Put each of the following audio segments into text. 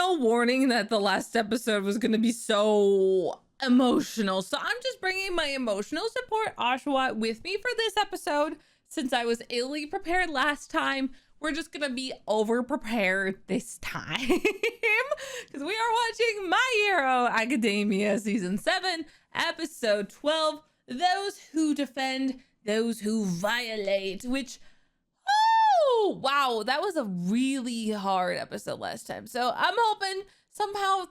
no warning that the last episode was gonna be so emotional. So I'm just bringing my emotional support Oshawa with me for this episode. Since I was illy prepared last time, we're just gonna be over prepared this time because we are watching My Hero Academia Season 7, Episode 12, Those Who Defend, Those Who Violate, which, oh, wow, that was a really hard episode last time. So I'm hoping somehow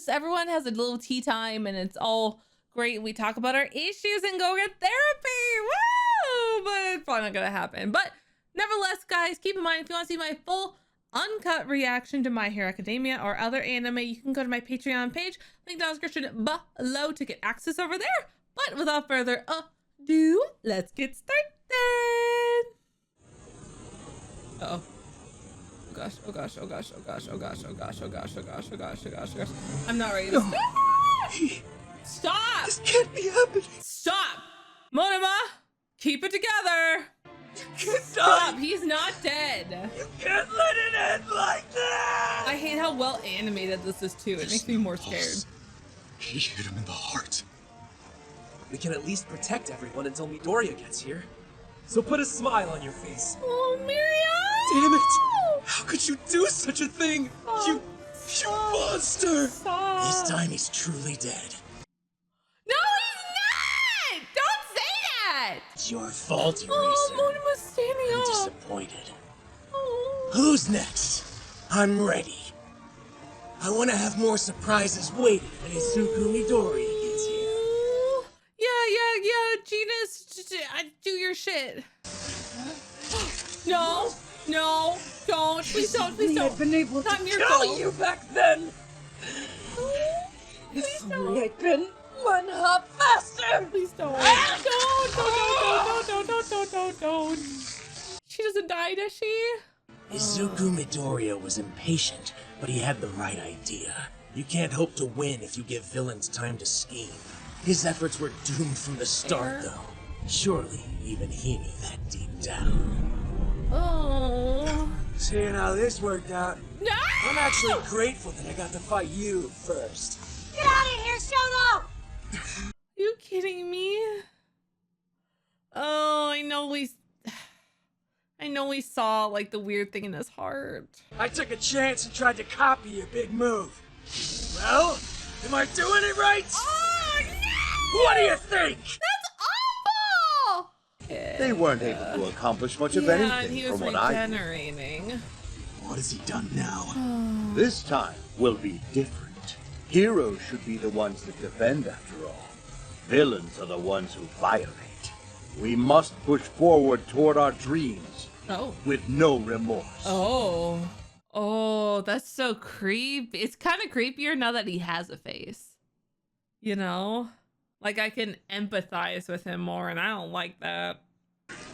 everyone has a little tea time and it's all great. We talk about our issues and go get therapy. Woo! But it's probably not gonna happen. But nevertheless, guys, keep in mind, if you want to see my full uncut reaction to My Hero Academia or other anime, you can go to my Patreon page, link down in the description below to get access over there. But without further ado, let's get started. Uh-oh. Oh gosh, oh gosh, oh gosh, oh gosh, oh gosh, oh gosh, oh gosh, oh gosh, oh gosh, oh gosh, oh gosh. I'm not ready to stop! This can't be happening! Stop! Monoma! Keep it together! Stop! He's not dead! You can't let it end like that! I hate how well animated this is too. It makes me more scared. He hit him in the heart. We can at least protect everyone until Midoriya gets here. So put a smile on your face. Oh, Miriam! Damn it! How could you do such a thing? You monster! Stop. This time he's truly dead. No, he's not! Don't say that! It's your fault, Eraser. Oh, Monoma's standing I'm up. disappointed. Oh. Who's next? I'm ready. I want to have more surprises waiting when Izuku Midoriya gets here. Yeah, Genus, do your shit. No, don't, please don't. We had been able to kill you back then. If only I'd been one hop faster. Please don't. Don't. She doesn't die, does she? Izuku Midoriya was impatient, but he had the right idea. You can't hope to win if you give villains time to scheme. His efforts were doomed from the start, though. Surely, even he knew that deep down. Oh. Seeing how this worked out, No! I'm actually grateful that I got to fight you first. Get out of here, Shoto! You kidding me? Oh, I know we saw like the weird thing in his heart. I took a chance and tried to copy your big move. Well, am I doing it right? Oh, no! What do you think? That's awful! They weren't able to accomplish much of and anything he was from what I regenerating. What has he done now? did. This time will be different. Heroes should be the ones that defend after all. Villains are the ones who violate. We must push forward toward our dreams. Oh. With no remorse. Oh, that's so creepy. It's kind of creepier now that he has a face. You know? Like, I can empathize with him more, and I don't like that.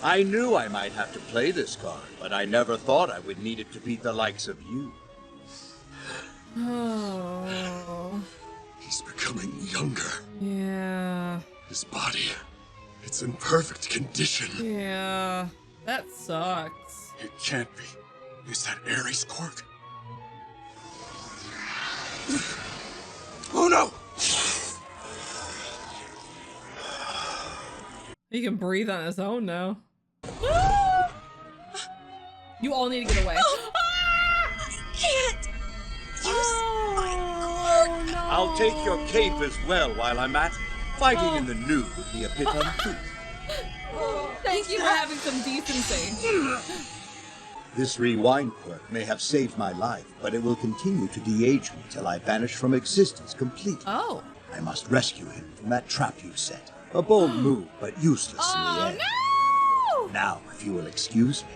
I knew I might have to play this card, but I never thought I would need it to beat the likes of you. Oh. He's becoming younger. Yeah. His body, it's in perfect condition. Yeah. That sucks. It can't be. Is that Ares' quirk? Oh no! He can breathe on his own now. You all need to get away. I can't use my quirk. No. I'll take your cape as well while I'm at it. Fighting in the nude would be a bit uncouth. Thank you for having some decency. This rewind quirk may have saved my life, but it will continue to de-age me till I vanish from existence completely. Oh. I must rescue him from that trap you set. A bold move, but useless in the end. No! Now, if you will excuse me.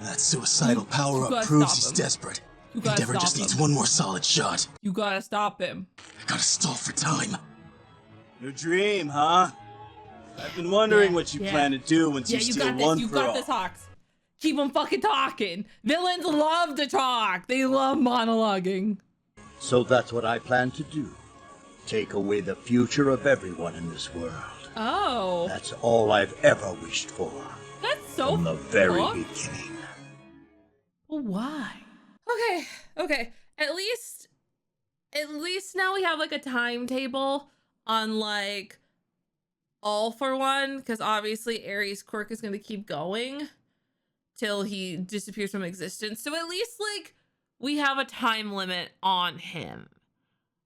That suicidal You power-up gotta proves stop he's him. desperate. You gotta Endeavor stop just needs him. one more solid shot. You gotta stop him. I gotta stall for time. Your dream, huh? I've been wondering what you plan to do once you steal one You for got all. this, Hawks. Keep them fucking talking. Villains love to talk. They love monologuing. So that's what I plan to do. Take away the future of everyone in this world. Oh. That's all I've ever wished for. That's so From the very fucked. beginning. Well, why? Okay. At least at least now we have like a timetable on like All for One, because obviously Aries' quirk is going to keep going till he disappears from existence. So at least like we have a time limit on him,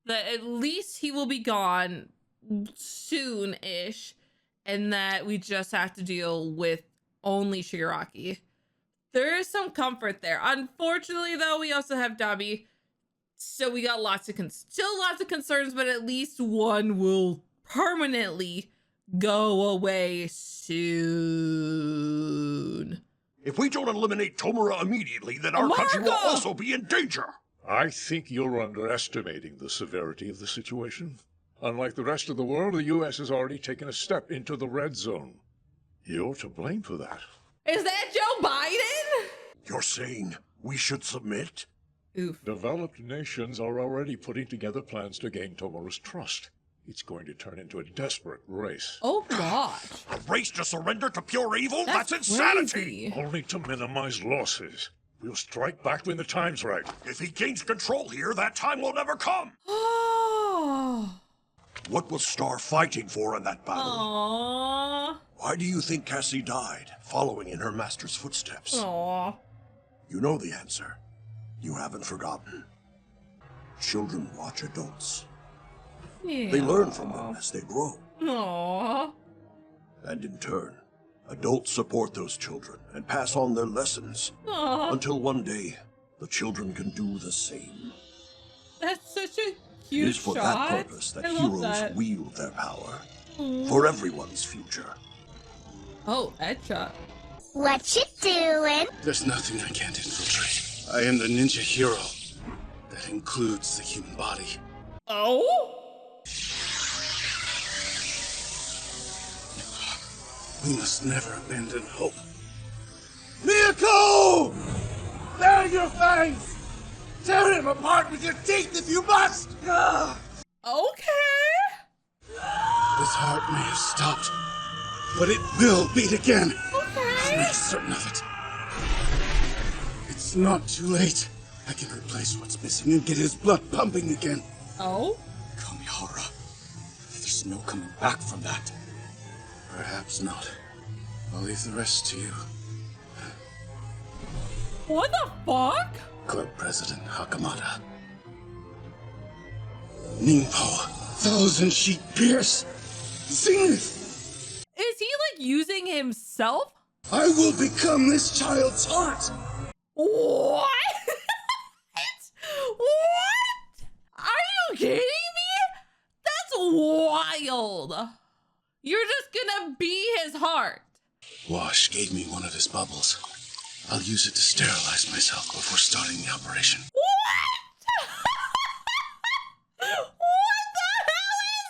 that at least he will be gone soon-ish, and that we just have to deal with only Shigaraki. There is some comfort there. Unfortunately, though, we also have Dabi, so we got still lots of concerns, but at least one will permanently go away soon. If we don't eliminate Tomura immediately, then our country will also be in danger. I think you're underestimating the severity of the situation. Unlike the rest of the world, the U.S. has already taken a step into the red zone. You're to blame for that. Is that Joe Biden? You're saying we should submit? Oof. Developed nations are already putting together plans to gain Tomura's trust. It's going to turn into a desperate race. Oh, gosh. A race to surrender to pure evil? That's Crazy. insanity! Only to minimize losses. We'll strike back when the time's right. If he gains control here, that time will never come! Oh. What was Star fighting for in that battle? Aww. Why do you think Cassie died, following in her master's footsteps? Aww. You know the answer. You haven't forgotten. Children watch adults. Yeah. They learn from them as they grow. Aww. And in turn, adults support those children and pass on their lessons. Aww. Until one day, the children can do the same. That's such a It cute is for shot. that purpose that I love heroes that. wield their power. For everyone's future. Oh, headshot. What you doing? There's nothing I can't infiltrate. I am the ninja hero. That includes the human body. Oh? We must never abandon hope. Miyako! Bare your fangs! Tear him apart with your teeth if you must! Okay. His heart may have stopped, but it will beat again. Okay. I'll make certain of it. It's not too late. I can replace what's missing and get his blood pumping again. Oh? Kamihara. There's no coming back from that. Perhaps not. I'll leave the rest to you. What the fuck? Club President Hakamada. Ningpo. Thousand Sheep Pierce. Zenith. Is he like using himself? I will become this child's heart. What? What? Are you kidding me? That's wild. You're just gonna be his heart. Wash gave me one of his bubbles. I'll use it to sterilize myself before starting the operation. What? What the hell is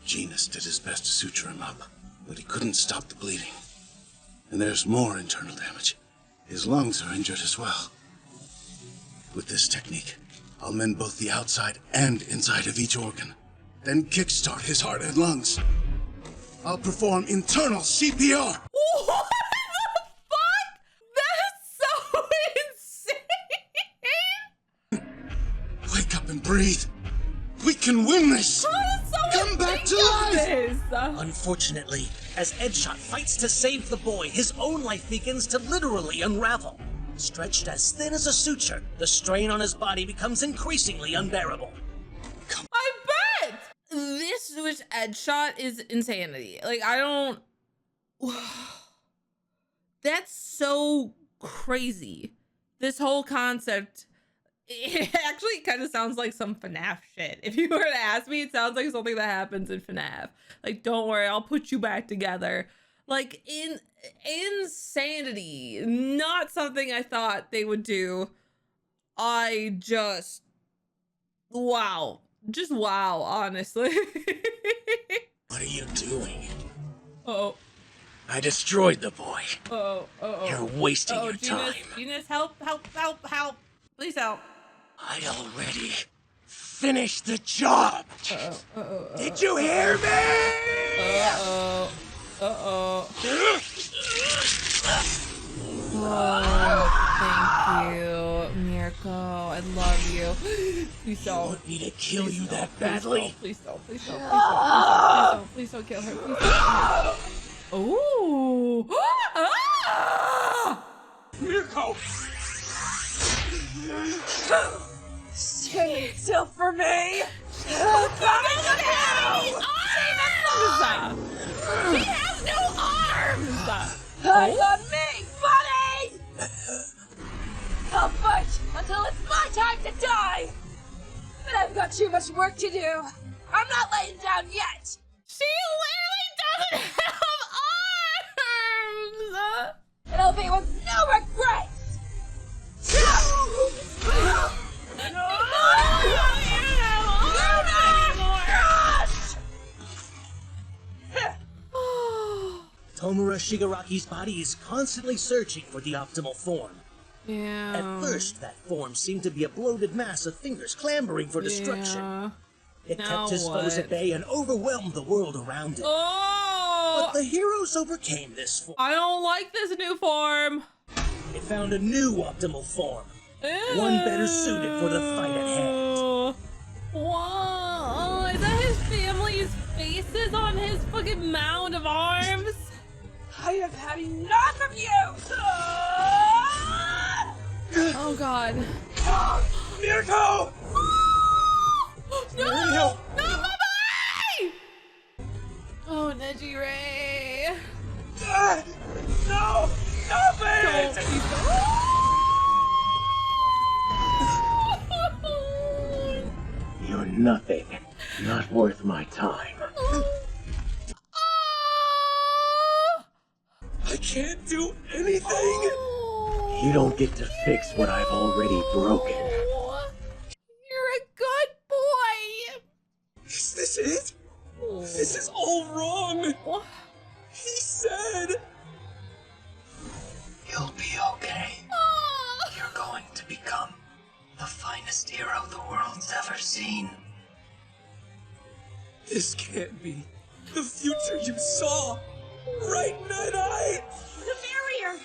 this? Genus did his best to suture him up, but he couldn't stop the bleeding. And there's more internal damage. His lungs are injured as well. With this technique, I'll mend both the outside and inside of each organ, then kickstart his heart and lungs. I'll perform internal CPR. What the fuck? That's so insane. Wake up and breathe. We can win this. How does someone Come back think to of life. this? Unfortunately, as Edshot fights to save the boy, his own life begins to literally unravel. Stretched as thin as a suture, the strain on his body becomes increasingly unbearable. I bet this switch Edshot is insanity. Like, I don't. That's so crazy. This whole concept. It actually kind of sounds like some FNAF shit. If you were to ask me, it sounds like something that happens in FNAF. Like, don't worry, I'll put you back together. Like, insanity. Not something I thought they would do. I just... Wow. Just wow, honestly. What are you doing? Oh. I destroyed the boy. Oh. You're wasting your Genus, time. Genus, help. Please help. I already finished the job. Did you hear me? Oh, thank you, Mirko. I love you. Please You don't. want me to kill you that Please badly? don't, please don't, please don't, please don't, please don't kill her. Please don't. Ooh. Mirko! Stay still for me! She has no arms! Eyes on me, buddy! I'll fight until it's my time to die! But I've got too much work to do. I'm not laying down yet! She literally doesn't have arms! And I'll be with no regrets! Tomura Shigaraki's body is constantly searching for the optimal form. Yeah. At first, that form seemed to be a bloated mass of fingers clambering for destruction. Yeah. It Now kept his foes what? at bay and overwhelmed the world around it. Oh! But the heroes overcame this form. I don't like this new form. It found a new optimal form. One better suited for the fight at hand. Whoa! Is that his family's faces on his fucking mound of arms? I have had enough of you! Oh god. Mirko! No! No! No, bye-bye! Oh, Neji Ray. No! Stop it! Don't, please don't. You're nothing. Not worth my time. I can't do anything! You don't get to fix what I've already broken. You're a good boy. Is this it? This is all wrong! He said... You'll be okay. You're going to become the finest hero the world's ever seen. This can't be the future you saw! Right, Night-Eye? The barrier!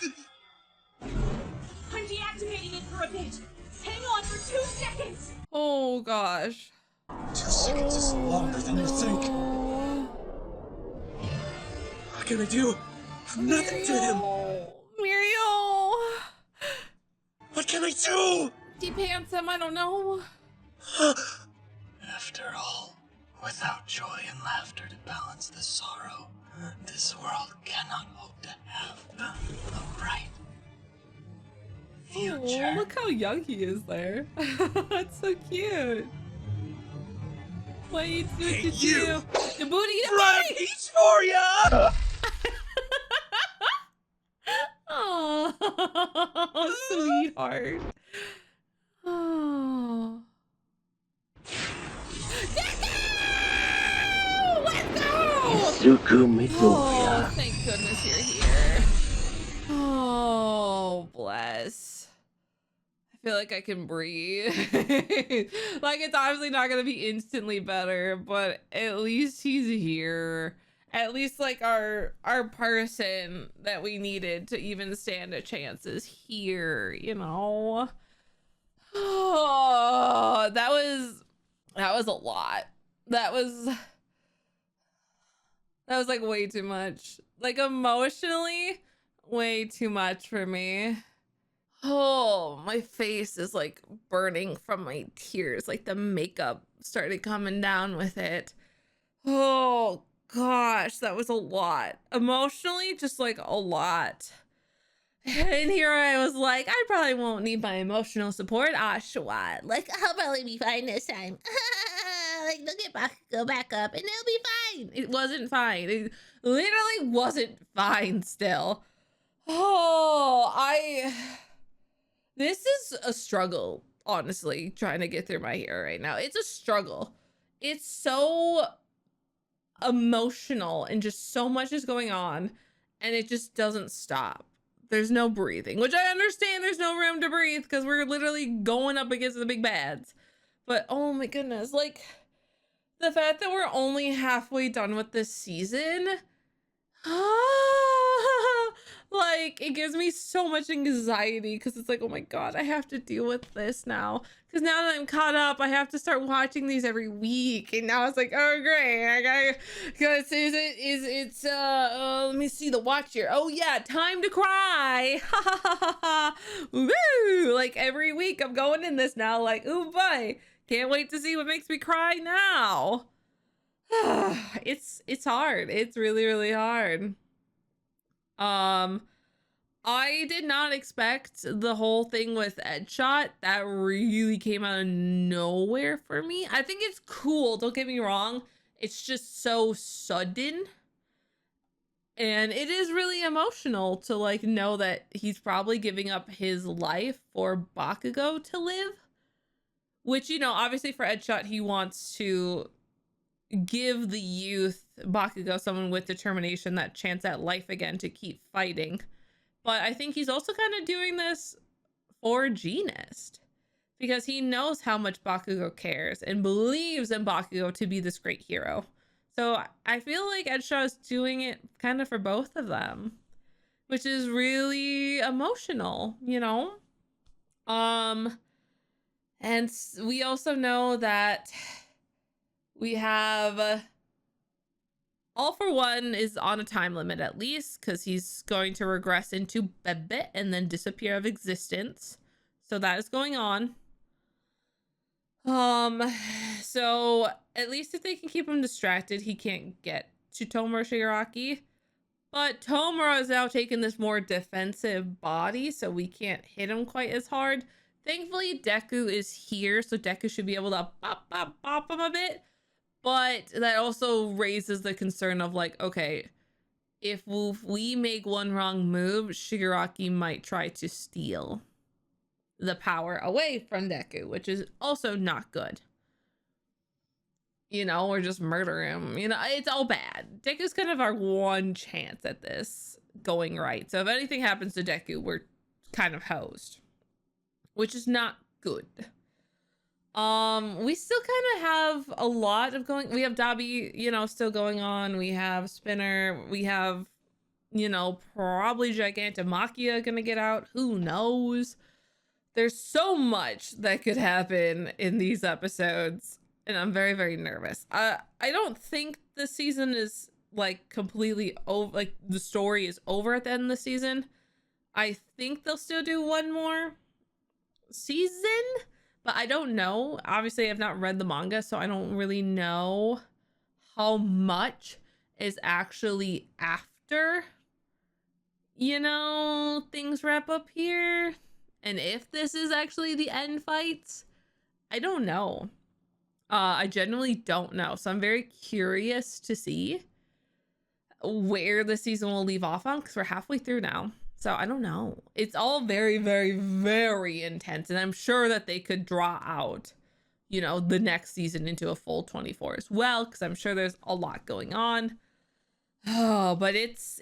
I'm deactivating it for a bit. Hang on for 2 seconds! Oh gosh. 2 seconds is longer than you think. What can I do? Nothing to him. Muriel. What can I do? De-pants him, I don't know. After all, without joy and laughter to balance the sorrow, this world cannot hope to have a bright future. Oh, look how young he is there. That's so cute. What you do? Hey, you! The booty, the Brought a booty! peach for ya! Oh, sweetheart. Oh. Let's go! Oh, thank goodness you're here. Oh, bless. I feel like I can breathe. Like, it's obviously not gonna be instantly better, but at least he's here. At least like our person that we needed to even stand a chance is here, you know. Oh, that was a lot. That was like way too much. Like emotionally, way too much for me. Oh, my face is like burning from my tears. Like the makeup started coming down with it. Oh gosh, that was a lot. Emotionally, just like a lot. And here I was like, I probably won't need my emotional support. Swan. Like, I'll probably be fine this time. Like, go back up and it'll be fine. It wasn't fine. It literally wasn't fine still. Oh, this is a struggle, honestly, trying to get through my hair right now. It's a struggle. It's so emotional and just so much is going on and it just doesn't stop. There's no breathing, which I understand there's no room to breathe because we're literally going up against the big bads. But oh my goodness, like the fact that we're only halfway done with this season. Like, it gives me so much anxiety because it's like, oh my God, I have to deal with this now. Because now that I'm caught up, I have to start watching these every week. And now it's like, oh great, I gotta, because it's let me see the watch here. Oh yeah, time to cry. Ha ha ha ha ha. Woo! Like every week I'm going in this now, like, oh boy, can't wait to see what makes me cry now. It's hard. It's really, really hard. I did not expect the whole thing with Edshot. That really came out of nowhere for me. I think it's cool, don't get me wrong. It's just so sudden. And it is really emotional to like know that he's probably giving up his life for Bakugo to live. Which, you know, obviously for Edshot, he wants to give the youth, Bakugo, someone with determination, that chance at life again to keep fighting. But I think he's also kind of doing this for Genist because he knows how much Bakugo cares and believes in Bakugo to be this great hero. So I feel like Edshot is doing it kind of for both of them, which is really emotional, you know? And we also know that we have All For One is on a time limit at least because he's going to regress into Bebe and then disappear of existence. So that is going on. So at least if they can keep him distracted, he can't get to Tomura Shigaraki. But Tomura is now taking this more defensive body, so we can't hit him quite as hard. Thankfully, Deku is here, so Deku should be able to bop him a bit. But that also raises the concern of like, okay, if we make one wrong move, Shigaraki might try to steal the power away from Deku, which is also not good. You know, or just murder him. You know, it's all bad. Deku's kind of our one chance at this going right. So if anything happens to Deku, we're kind of hosed, which is not good. We still kind of have a lot of we have Dabi, you know, still going on. We have Spinner. We have, you know, probably Gigantomachia gonna get out. Who knows? There's so much that could happen in these episodes, and I'm very, very nervous. I don't think the season is like completely over. Like the story is over at the end of the season. I think they'll still do one more season. But I don't know. Obviously, I've not read the manga, so I don't really know how much is actually after, you know, things wrap up here. And if this is actually the end fights, I don't know. I genuinely don't know. So I'm very curious to see where the season will leave off on because we're halfway through now. So I don't know. It's all very, very, very intense. And I'm sure that they could draw out, you know, the next season into a full 24 as well. Because I'm sure there's a lot going on. Oh, but it's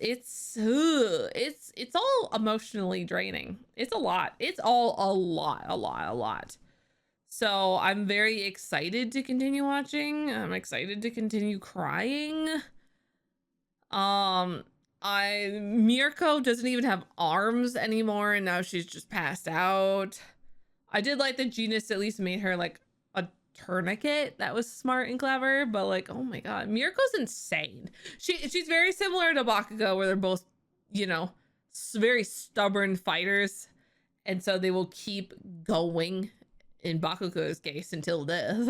all emotionally draining. It's a lot. It's all a lot. So I'm very excited to continue watching. I'm excited to continue crying. Mirko doesn't even have arms anymore, and now she's just passed out. I did like that Genist at least made her like a tourniquet. That was smart and clever, but like, oh my God, Mirko's insane. She's very similar to Bakugo, where they're both, you know, very stubborn fighters, and so they will keep going in Bakugo's case until death.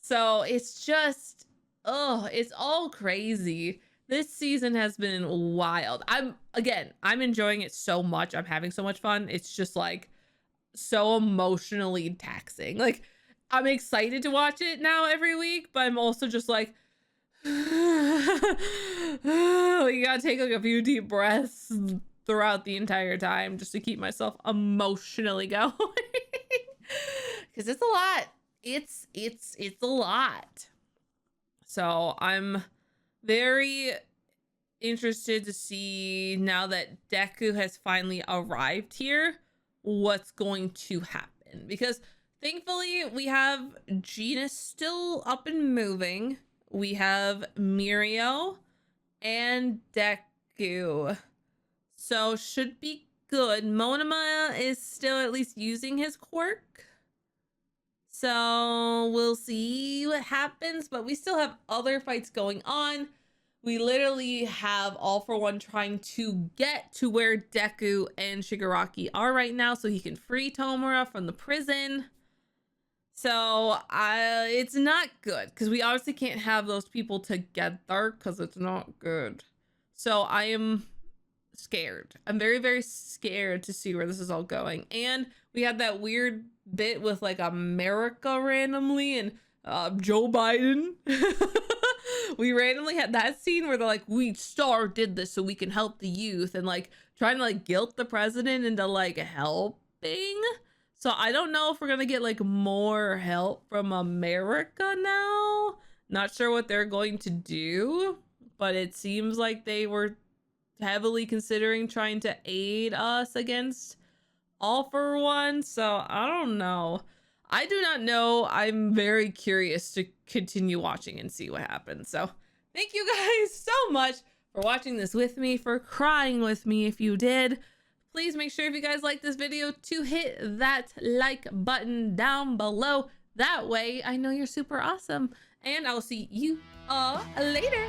So it's just, oh, it's all crazy. This season has been wild. I'm enjoying it so much. I'm having so much fun. It's just like so emotionally taxing. Like I'm excited to watch it now every week, but I'm also just like, you gotta take like a few deep breaths throughout the entire time just to keep myself emotionally going. Because it's a lot. It's a lot. So I'm very interested to see, now that Deku has finally arrived here, what's going to happen. Because thankfully we have Genist still up and moving. We have Mirio and Deku. So should be good. Monoma is still at least using his quirk. So we'll see what happens, but we still have other fights going on. We literally have All For One trying to get to where Deku and Shigaraki are right now so he can free Tomura from the prison. So it's not good because we obviously can't have those people together because it's not good. So I am scared. I'm very, very scared to see where this is all going. And we had that weird bit with like America randomly and Joe Biden. We randomly had that scene where they're like, we Star did this so we can help the youth, and like trying to like guilt the president into like helping. So I don't know if we're gonna get like more help from America now. Not sure what they're going to do, but it seems like they were heavily considering trying to aid us against All For One. So I don't know. I do not know. I'm very curious to continue watching and see what happens. So thank you guys so much for watching this with me, for crying with me if you did. Please make sure if you guys like this video to hit that like button down below. That way I know you're super awesome. And I will see you all later.